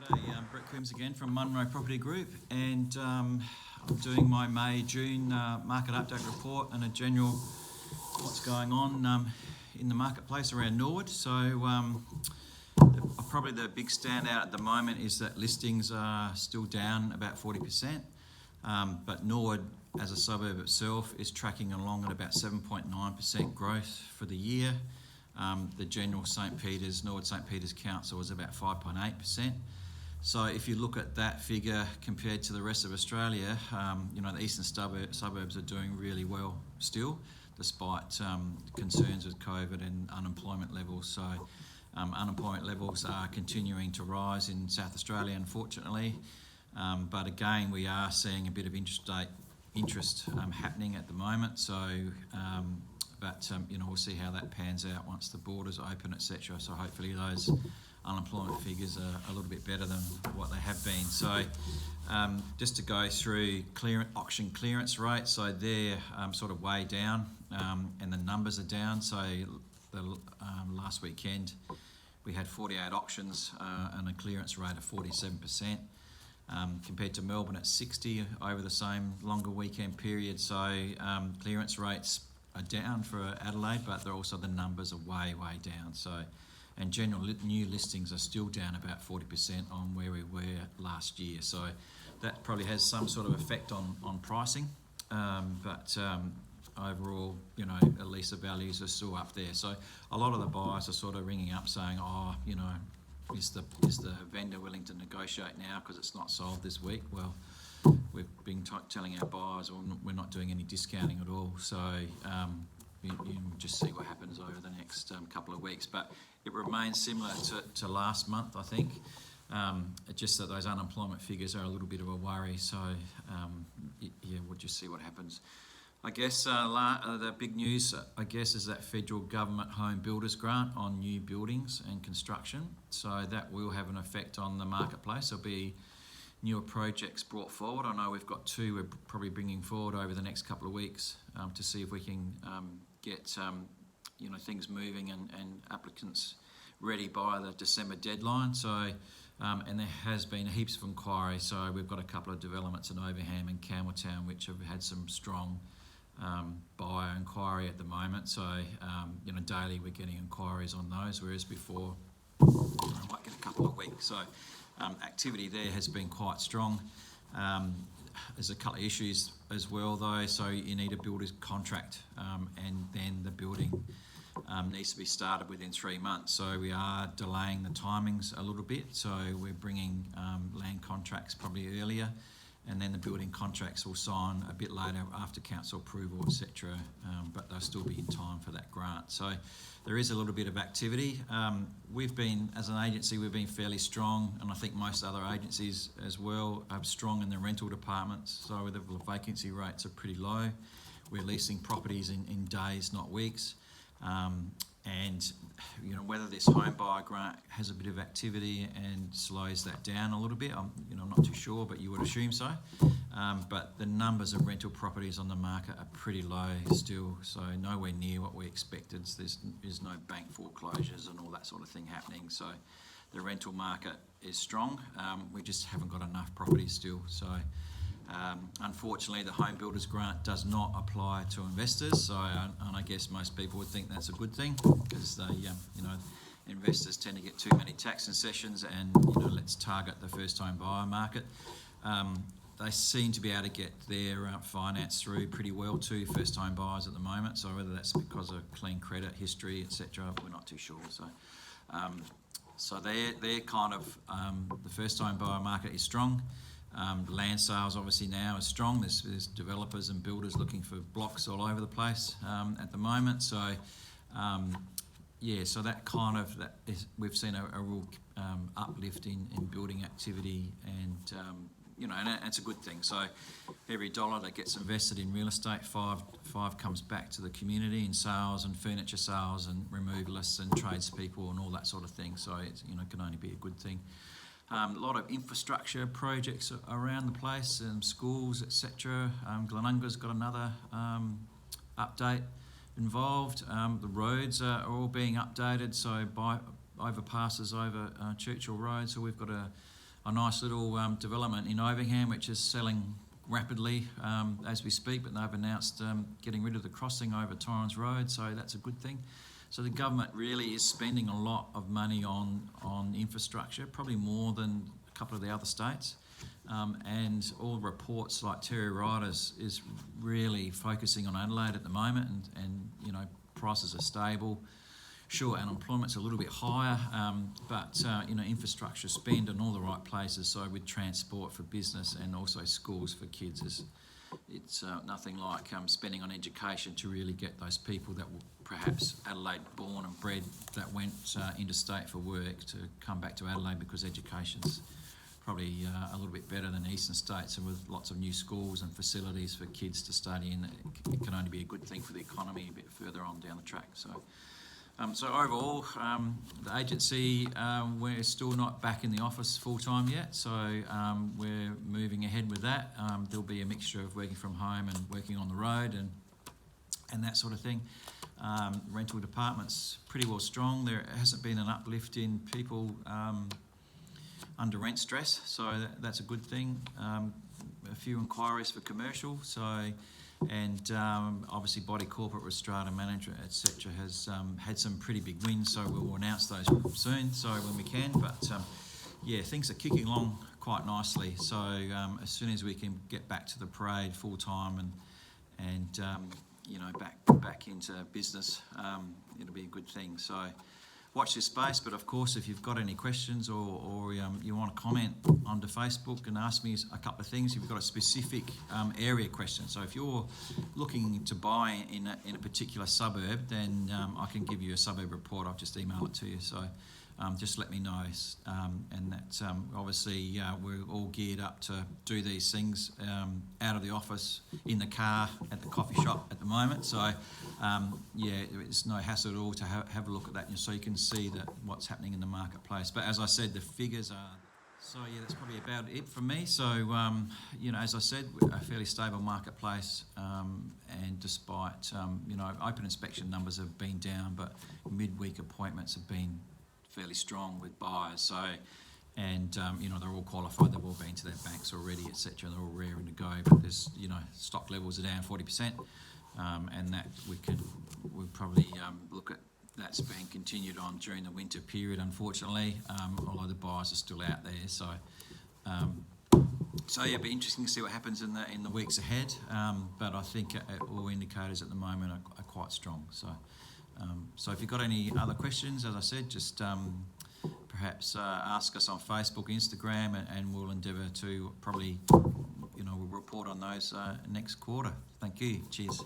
G'day, Brett Coombs again from Munro Property Group, and I'm doing my May-June market update report and a general what's going on in the marketplace around Norwood. So probably the big standout at the moment is that listings are still down about 40%, but Norwood as a suburb itself is tracking along at about 7.9% growth for the year. The general Norwood St Peters Council was about 5.8%. So if you look at that figure compared to the rest of Australia, the eastern suburbs are doing really well still, despite concerns with COVID and unemployment levels. So unemployment levels are continuing to rise in South Australia, unfortunately. But again, we are seeing a bit of interest happening at the moment. So we'll see how that pans out once the borders open, etc. So hopefully those unemployment figures are a little bit better than what they have been. So just to go through auction clearance rates, so they're sort of way down, and the numbers are down. So the last weekend we had 48 auctions and a clearance rate of 47%, compared to Melbourne at 60 over the same longer weekend period. So clearance rates are down for Adelaide, but the numbers are way down. So, and general new listings are still down about 40% on where we were last year. So that probably has some sort of effect on pricing, but overall, at least the values are still up there. So a lot of the buyers are sort of ringing up saying, is the vendor willing to negotiate now because it's not sold this week? Well, we've been telling our buyers we're not doing any discounting at all. So you just see what happens over the next couple of weeks. But it remains similar to last month, I think. It's just that those unemployment figures are a little bit of a worry. So we'll just see what happens. I guess the big news, is that federal government home builders grant on new buildings and construction. So that will have an effect on the marketplace. There'll be newer projects brought forward. I know we've got two we're probably bringing forward over the next couple of weeks to see if we can get things moving and applicants ready by the December deadline. So and there has been heaps of inquiry. So we've got a couple of developments in Overham and Campbelltown which have had some strong buyer inquiry at the moment. So daily we're getting inquiries on those, whereas before I might get a couple of weeks. So activity there has been quite strong. There's a couple of issues as well though. So you need a builder's contract, and then the building needs to be started within 3 months. So we are delaying the timings a little bit. So we're bringing land contracts probably earlier, and then the building contracts will sign a bit later after council approval, etc. But they'll still be in time for that grant. So there is a little bit of activity. We've been, as an agency, we've been fairly strong, and I think most other agencies as well are strong in the rental departments. So the vacancy rates are pretty low. We're leasing properties in days, not weeks. And whether this home buyer grant has a bit of activity and slows that down a little bit, I'm not too sure, but you would assume so. But the numbers of rental properties on the market are pretty low still, so nowhere near what we expected. There's no bank foreclosures and all that sort of thing happening. So the rental market is strong. We just haven't got enough properties still. So unfortunately, the home builders grant does not apply to investors. So, and I guess most people would think that's a good thing, because investors tend to get too many tax concessions, and let's target the first-time buyer market. They seem to be able to get their finance through pretty well to first-time buyers at the moment. So whether that's because of clean credit history, etc., we're not too sure. So they're kind of the first-time buyer market is strong. Land sales obviously now is strong. There's developers and builders looking for blocks all over the place at the moment. So so we've seen a real uplift in building activity, and and it's a good thing. So every dollar that gets invested in real estate, five comes back to the community in sales and furniture sales and removalists and tradespeople and all that sort of thing. So it's can only be a good thing. A lot of infrastructure projects around the place, schools, etc. Glenunga's got another update involved. The roads are all being updated, so by overpasses over Churchill Road. So we've got a nice little development in Overham, which is selling rapidly as we speak, but they've announced getting rid of the crossing over Torrens Road, so that's a good thing. So the government really is spending a lot of money on infrastructure, probably more than a couple of the other states. And all reports like Terry Riders is really focusing on Adelaide at the moment, and you know, prices are stable. Sure, unemployment's a little bit higher, but you know, infrastructure spend in all the right places. So with transport for business and also schools for kids, it's nothing like spending on education to really get those people that were perhaps Adelaide born and bred that went interstate for work to come back to Adelaide, because education's probably a little bit better than eastern states, and with lots of new schools and facilities for kids to study in, it can only be a good thing for the economy a bit further on down the track. So overall, the agency, we're still not back in the office full-time yet, so we're moving ahead with that. There'll be a mixture of working from home and working on the road and that sort of thing. Rental department's pretty well strong. There hasn't been an uplift in people under rent stress, so that's a good thing. A few inquiries for commercial, and obviously Body Corporate with Strata Management, etc., has had some pretty big wins, so we'll announce those soon, so when we can. But yeah, things are kicking along quite nicely. So as soon as we can get back to the parade full time and you know, back into business, it'll be a good thing. So watch this space, but of course, if you've got any questions or you want to comment onto Facebook and ask me a couple of things, if you've got a specific area question. So if you're looking to buy in a particular suburb, then I can give you a suburb report. I'll just email it to you. So just let me know. And that obviously we're all geared up to do these things out of the office, in the car, at the coffee shop at the moment. So yeah, it's no hassle at all to have a look at that, so you can see what's happening in the marketplace. But as I said, the figures are... So yeah, that's probably about it from me. So you know, as I said, a fairly stable marketplace, and despite you know, open inspection numbers have been down, but midweek appointments have been fairly strong with buyers. So, and you know, they're all qualified, they've all been to their banks already, etc. They're all raring to go. But there's, you know, stock levels are down 40%, and that we'll probably look at that's being continued on during the winter period, unfortunately, although the buyers are still out there. So so yeah, it'll be interesting to see what happens in the weeks ahead. But I think all indicators at the moment are quite strong. So if you've got any other questions, as I said, just perhaps ask us on Facebook, Instagram, and we'll endeavour to probably, you know, we'll report on those next quarter. Thank you. Cheers.